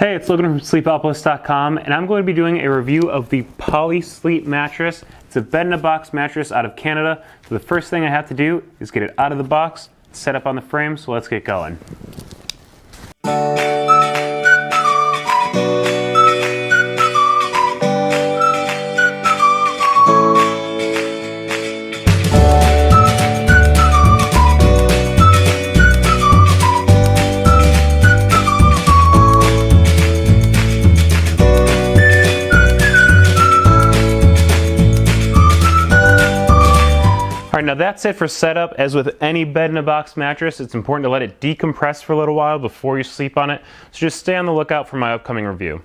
Hey, it's Logan from sleepopolis.com, and I'm going to be doing a review of the Polysleep mattress. It's a bed-in-a-box mattress out of Canada. So the first thing I have to do is get it out of the box, set up on the frame, so let's get going. Alright, now that's it for setup. As with any bed-in-a-box mattress, it's important to let it decompress for a little while before you sleep on it, so just stay on the lookout for my upcoming review.